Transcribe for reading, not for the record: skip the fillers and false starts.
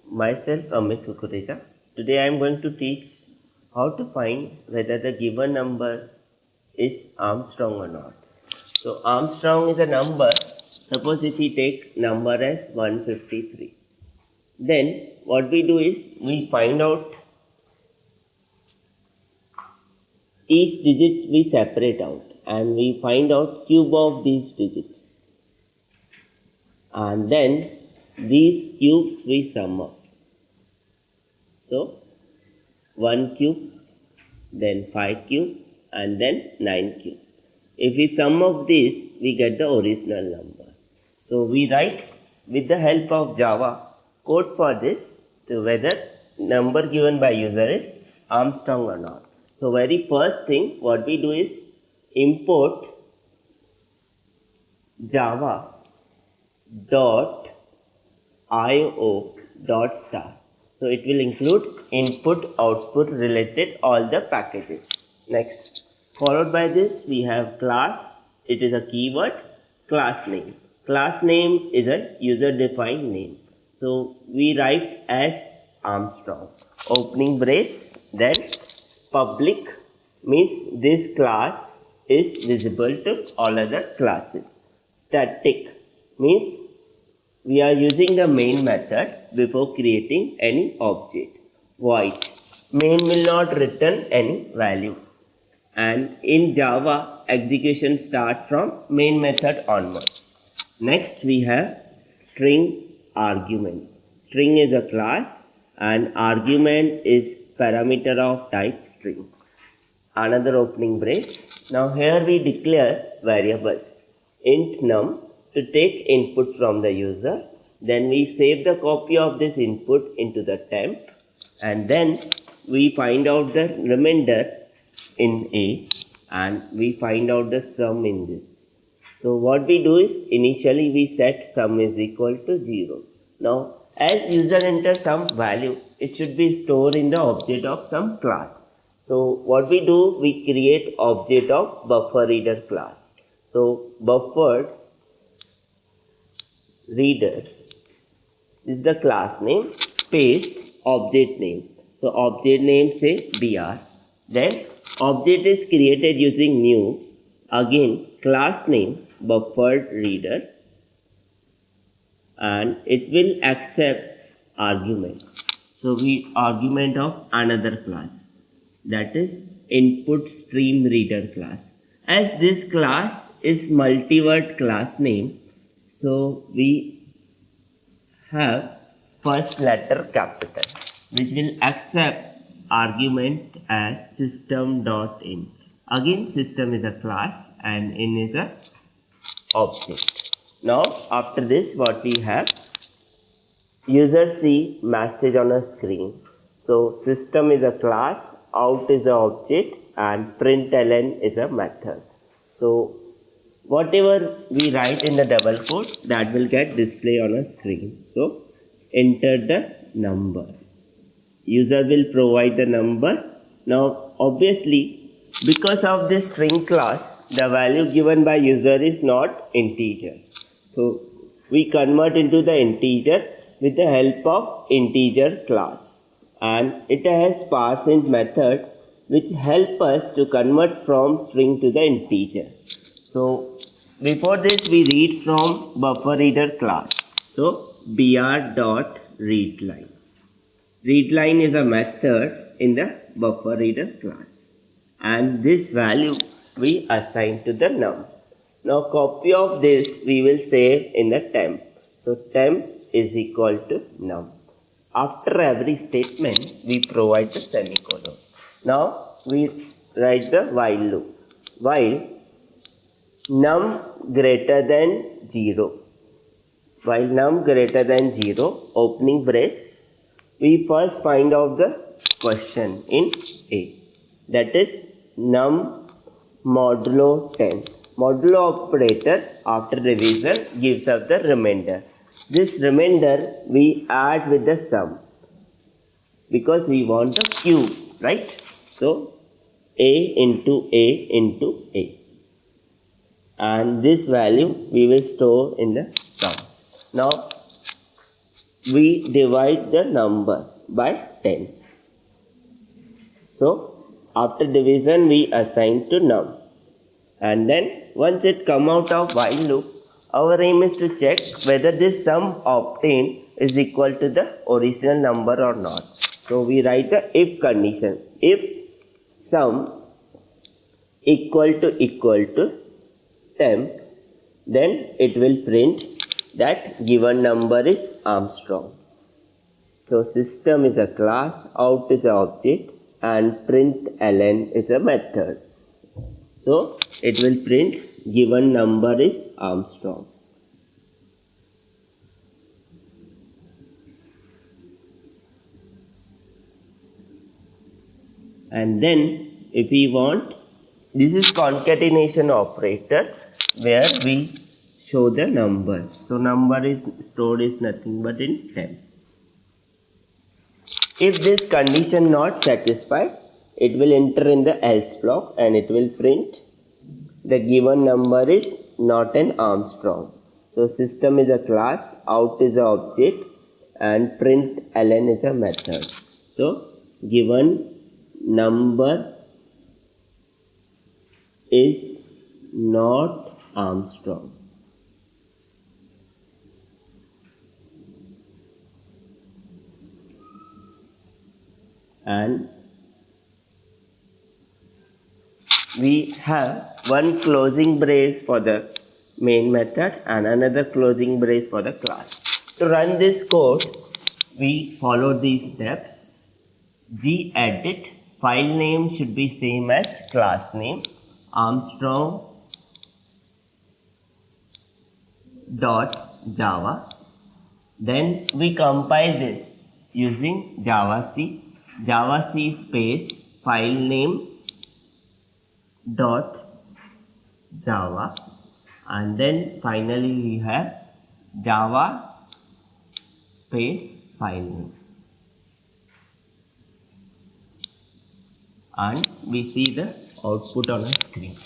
Myself Amit Kukureja. Today I am going to teach how to find whether the given number is Armstrong or not. So Armstrong is a number. Suppose if we take number as 153. Then what we do is we find out each digit we separate out and we find out cube of these digits. And then these cubes we sum up. So 1 cube, then 5 cube, and then 9 cube. If we sum up this, we get the original number. So we write with the help of Java code for this to whether number given by user is Armstrong or not. So very first thing what we do is import java dot io dot star. So it will include input, output related all the packages. Next, followed by this we have class. It is a keyword. Class name. Class name is a user defined name. So we write as Armstrong. Opening brace. Then public means this class is visible to all other classes. Static means we are using the main method before creating any object. Void. Main will not return any value. And in Java, execution starts from main method onwards. Next we have string arguments. String is a class and argument is parameter of type string. Another opening brace. Now here we declare variables. Int num to take input from the user, then we save the copy of this input into the temp, and then we find out the remainder in A and we find out the sum in this. So what we do is initially we set sum is equal to 0. Now as user enters some value, it should be stored in the object of some class. So what we do, we create object of buffer reader class. So buffered reader is the class name space object name. So object name say br. Then object is created using new. Again class name buffered reader, and it will accept arguments. So we argument of another class, that is input stream reader class. As this class is multi-word class name, so we have first letter capital, which will accept argument as system.in. Again system is a class and in is a object. Now after this what we have, user see message on a screen. So system is a class, out is a object, and println is a method. So whatever we write in the double quote, that will get displayed on a screen. So enter the number. User will provide the number. Now obviously because of this string class, the value given by user is not integer. So we convert into the integer with the help of integer class, and it has parseInt method which help us to convert from string to the integer. So before this we read from buffer reader class. So br.readline. Readline is a method in the buffer reader class, and this value we assign to the num. Now copy of this we will save in the temp. So temp is equal to num. After every statement we provide the semicolon. Now we write the while loop. While num greater than 0. While num greater than 0, opening brace, we first find out the question in A. That is num modulo 10. Modulo operator after revision gives us the remainder. This remainder we add with the sum because we want the cube, right? So A into A into A. And this value we will store in the sum. Now we divide the number by 10. So after division we assign to num, and then once it come out of while loop, our aim is to check whether this sum obtained is equal to the original number or not. So we write the if condition. If sum equal to temp, then it will print that given number is Armstrong. So system is a class, out is an object, and print ln is a method. So it will print given number is Armstrong. And then if we want, this is concatenation operator where we show the number. So number is stored is nothing but in temp. If this condition not satisfied, it will enter in the else block and it will print the given number is not an Armstrong. So system is a class, out is an object, and print ln is a method. So given number is not Armstrong. And we have one closing brace for the main method and another closing brace for the class. To run this code, we follow these steps. gedit, file name should be same as class name, Armstrong.java. Then we compile this using javac space file name dot java, and then finally we have java space file name, and we see the output on a screen.